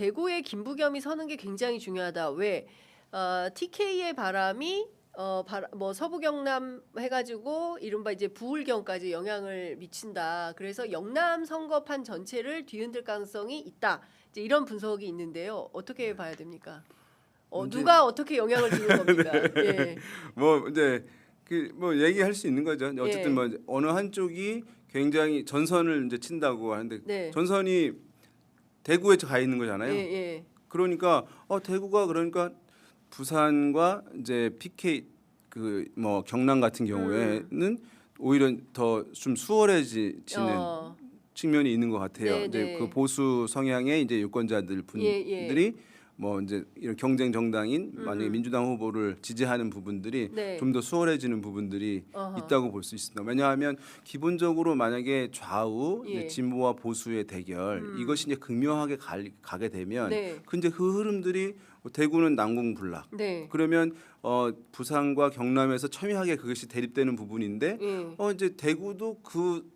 대구에 김부겸이 서는 게 굉장히 중요하다. 왜? TK의 바람이 뭐 서부 경남 해가지고 이른바 이제 부울경까지 영향을 미친다. 그래서 영남 선거판 전체를 뒤흔들 가능성이 있다. 이제 이런 분석이 있는데요. 어떻게 봐야 됩니까? 누가 어떻게 영향을 주는 겁니까? 예. 뭐 이제 뭐 얘기할 수 있는 거죠. 어쨌든 예. 뭐 어느 한쪽이 굉장히 전선을 이제 친다고 하는데 네. 전선이 대구에 가 있는 거잖아요. 예, 예. 그러니까 대구가 그러니까 부산과 이제 PK 그 뭐 경남 같은 경우에는 오히려 더 좀 수월해지는 측면이 있는 것 같아요. 네, 이제 네. 그 보수 성향의 이제 유권자들 분들이 뭐 이제 이런 경쟁 정당인 만약에 민주당 후보를 지지하는 부분들이 네. 좀 더 수월해지는 부분들이 어허. 있다고 볼 수 있습니다. 왜냐하면 기본적으로 만약에 좌우 예. 이제 진보와 보수의 대결 이것이 이제 극명하게 가게 되면 네. 근데 그 흐름들이 대구는 난공불락. 네. 그러면 부산과 경남에서 첨예하게 그것이 대립되는 부분인데 예. 이제 대구도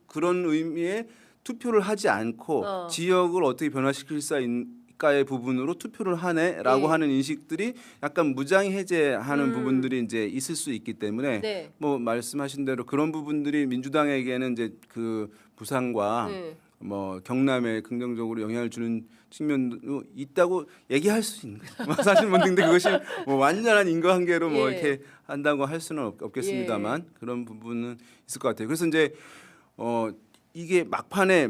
그런 의미의 투표를 하지 않고 지역을 어떻게 변화시킬 수 있을까의 부분으로 투표를 하네라고 예. 하는 인식들이 약간 무장 해제하는 부분들이 이제 있을 수 있기 때문에 네. 뭐 말씀하신 대로 그런 부분들이 민주당에게는 이제 그 부산과 네. 뭐 경남에 긍정적으로 영향을 주는 측면도 있다고 얘기할 수 있는 거죠. 사실 뭐 근데 그것이 뭐 완전한 인과관계로 뭐 예. 이렇게 한다고 할 수는 없겠습니다만 그런 부분은 있을 것 같아요. 그래서 이제 이게 막판에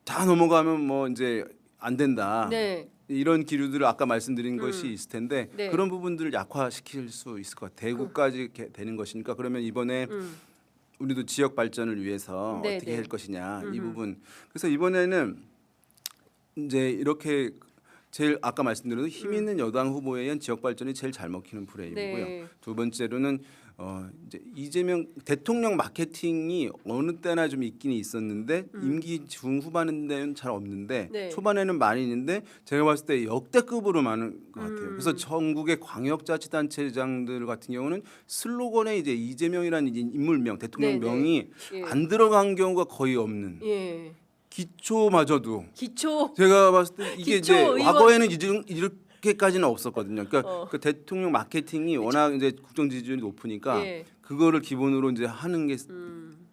다 넘어가면 뭐 이제 안 된다. 네. 이런 기류들을 아까 말씀드린 것이 있을 텐데 네. 그런 부분들을 약화시킬 수 있을 것 같아요. 대구까지 이렇게 되는 것이니까 그러면 이번에 우리도 지역 발전을 위해서 네, 어떻게 네. 할 것이냐 이 부분. 그래서 이번에는 이제 이렇게 제일 아까 말씀드린 힘 있는 여당 후보에 의한 지역 발전이 제일 잘 먹히는 프레임이고요. 네. 두 번째로는 이제 이재명 대통령 마케팅이 어느 때나 좀 있긴 있었는데 임기 중후반에는 잘 없는데 네. 초반에는 많이 있는데 제가 봤을 때 역대급으로 많은 것 같아요. 그래서 전국의 광역자치단체장들 같은 경우는 슬로건에 이제 이재명이라는 인물명, 대통령 네, 네. 명이 예. 안 들어간 경우가 거의 없는. 예. 기초마저도 기초. 제가 봤을 때 이게 기초 이제 의원. 과거에는 이렇게까지는 없었거든요. 그러니까 그 대통령 마케팅이 워낙 이제 국정 지지율이 높으니까 예. 그거를 기본으로 이제 하는 게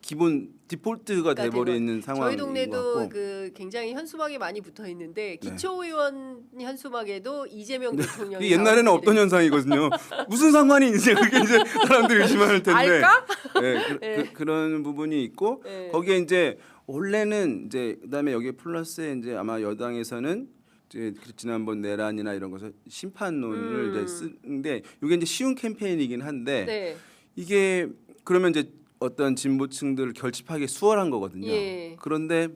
기본 디폴트가 돼버리는 상황인 저희 동네도 것 같고. 그 굉장히 현수막이 많이 붙어 있는데 네. 기초의원 현수막에도 이재명 대통령이 이게 옛날에는 없던 현상이거든요. 무슨 상관이 이제 그게 이제 사람들이 의심할 텐데. 알까? 네, 그런 부분이 있고 네. 거기에 이제 원래는 이제 그다음에 여기에 플러스에 이제 아마 여당에서는 이제 지난번 내란이나 이런 것을 심판론을 이제 쓰는데 이게 이제 쉬운 캠페인이긴 한데 네. 이게 그러면 이제 어떤 진보층들을 결집하기 수월한 거거든요. 예. 그런데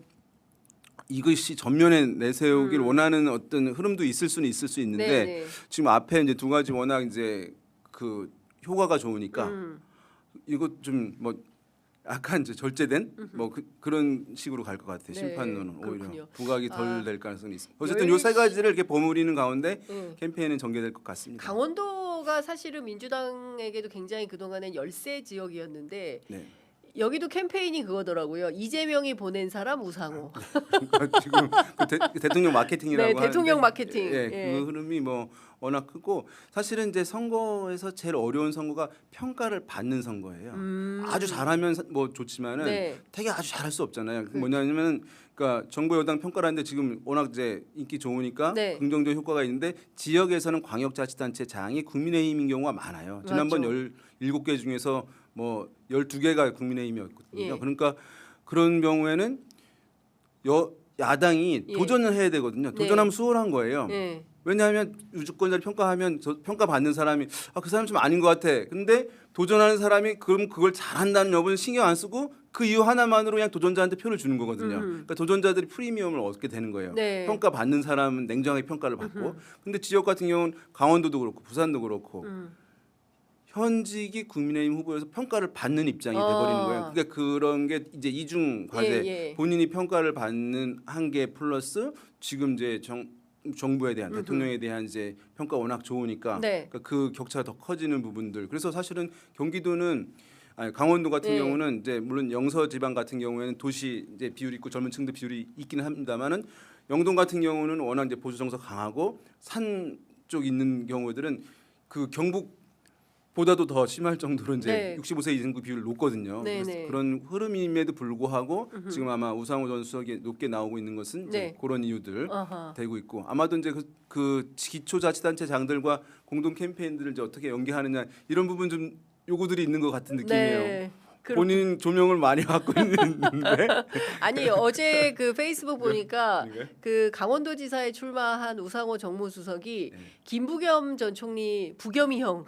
이것이 전면에 내세우길 원하는 어떤 흐름도 있을 수는 있을 수 있는데 네. 지금 앞에 이제 두 가지 워낙 이제 그 효과가 좋으니까 이거 좀 뭐 약간 이제 절제된 뭐 그런 식으로 갈 것 같아요. 네, 심판론은 오히려 그렇군요. 부각이 덜 될 가능성이 있습니다. 어쨌든 요 세 가지를 이렇게 버무리는 가운데 캠페인은 전개될 것 같습니다. 강원도가 사실은 민주당에게도 굉장히 그동안엔 열세 지역이었는데 네. 여기도 캠페인이 그거더라고요. 이재명이 보낸 사람 우상호. 지금 그 대통령 마케팅이라고 네, 하는데 대통령 마케팅. 예, 예. 그 흐름이 뭐 워낙 크고 사실은 이제 선거에서 제일 어려운 선거가 평가를 받는 선거예요. 아주 잘하면 뭐 좋지만은 네. 되게 아주 잘할 수 없잖아요. 뭐냐면은 그러니까 정부 여당 평가를 하는데 지금 워낙 이제 인기 좋으니까 네. 긍정적 효과가 있는데 지역에서는 광역자치단체장이 국민의힘인 경우가 많아요. 지난번 맞죠. 17개 중에서 뭐 12개가 국민의힘이었거든요. 예. 그러니까 그런 경우에는 야당이 예. 도전을 해야 되거든요. 도전하면 수월한 거예요. 예. 왜냐하면 유주권자를 평가하면 평가받는 사람이 그 사람 좀 아닌 것 같아. 근데 도전하는 사람이 그럼 그걸 잘한다는 여부는 신경 안 쓰고 그 이유 하나만으로 그냥 도전자한테 표를 주는 거거든요. 그러니까 도전자들이 프리미엄을 얻게 되는 거예요. 네. 평가받는 사람은 냉정하게 평가를 받고. 근데 지역 같은 경우는 강원도도 그렇고 부산도 그렇고 현직이 국민의힘 후보여서 평가를 받는 입장이 돼버리는 거예요. 그러니까 그런 게 이제 이중 과제. 예. 본인이 평가를 받는 한계 플러스 지금 이제 정부에 대한 대통령에 대한 이제 평가 워낙 좋으니까 네. 그러니까 그 격차가 더 커지는 부분들. 그래서 사실은 경기도는 아니 강원도 같은 네. 경우는 이제 물론 영서 지방 같은 경우에는 도시 이제 비율이 있고 젊은 층들 비율이 있기는 합니다만은 명동 같은 경우는 워낙 이제 보수 정서 강하고 산 쪽 있는 경우들은 그 경북보다도 더 심할 정도로 이제 네. 65세 이상 비율이 높거든요. 네, 그래서 네. 그런 흐름임에도 불구하고 지금 아마 우상호 전 수석이 높게 나오고 있는 것은 이제 네. 그런 이유들 어허. 되고 있고 아마도 이제 그 기초자치단체장들과 공동 캠페인들을 이제 어떻게 연계하느냐 이런 부분 좀 요구들이 있는 것 같은 느낌이에요. 네. 본인 조명을 많이 갖고 있는데 아니 어제 그 페이스북 보니까 아닌가요? 그 강원도지사에 출마한 우상호 정무수석이 네. 김부겸 전 총리 부겸이 형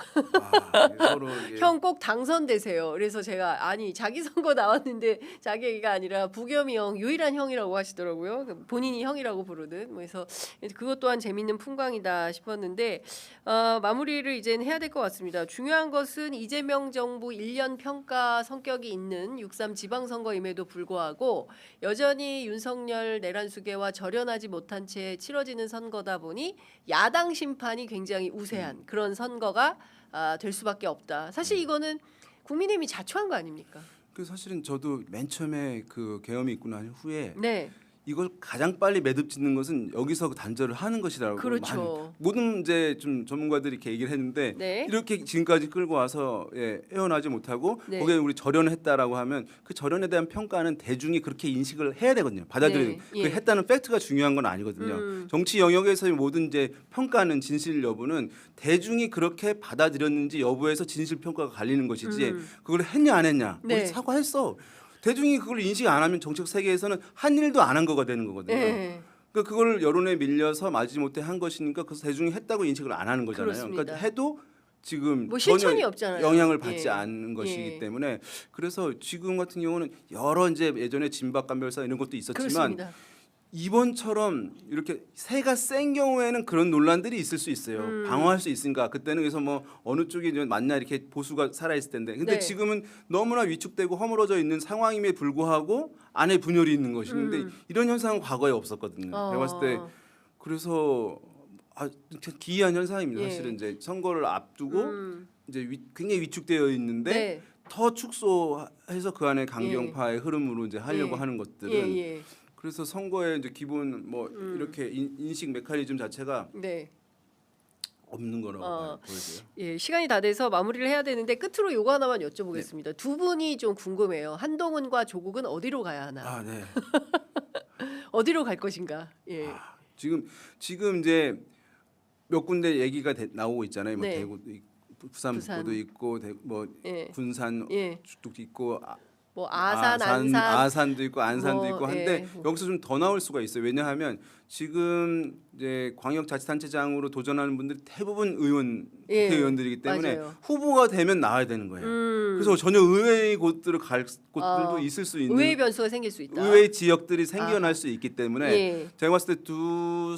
서로 이게 형 꼭 당선되세요. 그래서 제가 아니 자기 선거 나왔는데 자기 얘기가 아니라 부겸이 형 유일한 형이라고 하시더라고요. 본인이 형이라고 부르는. 그래서 그것 또한 재밌는 풍광이다 싶었는데 마무리를 이제는 해야 될 것 같습니다. 중요한 것은 이재명 정부 1년 평가 성격이 있는 6.3 지방선거임에도 불구하고 여전히 윤석열 내란수계와 절연하지 못한 채 치러지는 선거다 보니 야당 심판이 굉장히 우세한 그런 선거가 될 수밖에 없다. 사실 이거는 국민의힘이 자초한 거 아닙니까? 그 사실은 저도 맨 처음에 그 계엄이 있고 난 후에 네, 이걸 가장 빨리 매듭 짓는 것은 여기서 단절을 하는 것이라고 그렇죠. 모든 이제 좀 전문가들이 이렇게 얘기를 했는데 네. 이렇게 지금까지 끌고 와서 헤어나지 못하고 네. 거기에 우리 절연했다라고 하면 그 절연에 대한 평가는 대중이 그렇게 인식을 해야 되거든요. 받아들여야 네. 그 예. 했다는 팩트가 중요한 건 아니거든요. 정치 영역에서의 모든 이제 평가는 진실 여부는 대중이 그렇게 받아들였는지 여부에서 진실 평가가 갈리는 것이지 그걸 했냐 안 했냐 네. 우리 사과했어. 대중이 그걸 인식 안 하면 정책 세계에서는 한 일도 안 한 거가 되는 거거든요. 네. 그러니까 그걸 여론에 밀려서 맞지 못해 한 것이니까 그래서 대중이 했다고 인식을 안 하는 거잖아요. 그렇습니다. 그러니까 해도 지금 뭐 실천이 전혀 없잖아요. 영향을 받지 예. 않는 것이기 예. 때문에 그래서 지금 같은 경우는 여러 이제 예전에 진박감별사 이런 것도 있었지만 그렇습니다. 이번처럼 이렇게 새가 센 경우에는 그런 논란들이 있을 수 있어요. 방어할 수 있으니까 그때는 그래서 뭐 어느 쪽이 이제 맞냐 이렇게 보수가 살아 있을 텐데 근데 네. 지금은 너무나 위축되고 허물어져 있는 상황임에 불구하고 안에 분열이 있는 것인데 이런 현상은 과거에 없었거든요. 제가 봤을 때 그래서 기이한 현상입니다. 예. 사실은 이제 선거를 앞두고 이제 굉장히 위축되어 있는데 네. 더 축소해서 그 안에 강경파의 흐름으로 이제 하려고 예. 하는 것들은 예, 예. 그래서 선거의 이제 기본 뭐 이렇게 인식 메커니즘 자체가 네. 없는 거라고 보여져요. 예, 시간이 다 돼서 마무리를 해야 되는데 끝으로 요거 하나만 여쭤보겠습니다. 네. 두 분이 좀 궁금해요. 한동훈과 조국은 어디로 가야 하나? 아, 네. 어디로 갈 것인가? 예. 지금 이제 몇 군데 얘기가 나오고 있잖아요. 뭐 네. 대구도 있고, 부산 북구도 있고 뭐 예. 군산 예. 쪽도 있고 뭐 아산, 안산, 아산도 있고 안산도 뭐, 있고 한데 예. 여기서 좀 더 나올 수가 있어요. 왜냐하면 지금 이제 광역자치단체장으로 도전하는 분들이 대부분 예. 국회의원들이기 때문에 맞아요. 후보가 되면 나와야 되는 거예요. 그래서 전혀 의외의 곳들을 갈 곳들도 있을 수 있는 의외의 변수가 생길 수 있다. 의외의 지역들이 생겨날 수 있기 때문에 예. 제가 봤을 때 두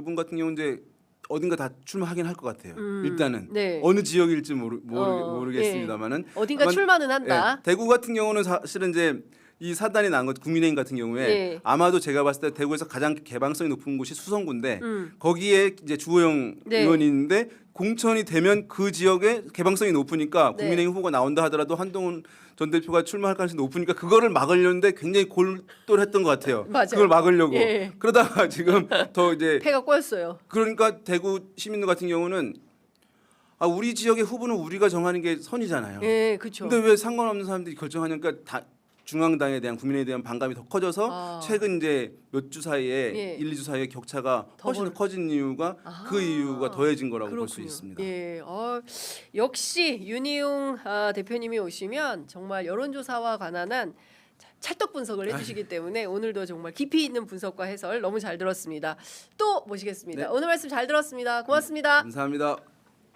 분 같은 경우는 이제 어딘가 다 출마하긴 할 것 같아요. 일단은 네. 어느 지역일지 모르겠습니다만은 어딘가 출마는 한다. 예, 대구 같은 경우는 사실은 이제 이 사단이 난 것 국민의힘 같은 경우에 예. 아마도 제가 봤을 때 대구에서 가장 개방성이 높은 곳이 수성구인데 거기에 이제 주호영 네. 의원이 있는데 공천이 되면 그 지역에 개방성이 높으니까 네. 국민의힘 후보가 나온다 하더라도 한동훈 전 대표가 출마할 가능성이 높으니까 그거를 막으려는데 굉장히 골똘했던 것 같아요. 맞아요. 그걸 막으려고 예. 그러다가 지금 더 이제 패가 꼬였어요. 그러니까 대구 시민들 같은 경우는 우리 지역의 후보는 우리가 정하는 게 선이잖아요. 예, 그렇죠. 근데 왜 상관없는 사람들이 결정하니까 중앙당에 대한 국민에 대한 반감이 더 커져서 최근 이제 몇 주 사이에 예. 1, 2주 사이에 격차가 훨씬 더 커진 이유가 그 이유가 더해진 거라고 볼 수 그렇군요. 있습니다. 예, 역시 윤희용 대표님이 오시면 정말 여론조사와 관한 찰떡 분석을 해주시기 때문에 오늘도 정말 깊이 있는 분석과 해설 너무 잘 들었습니다. 또 모시겠습니다. 네. 오늘 말씀 잘 들었습니다. 고맙습니다. 감사합니다.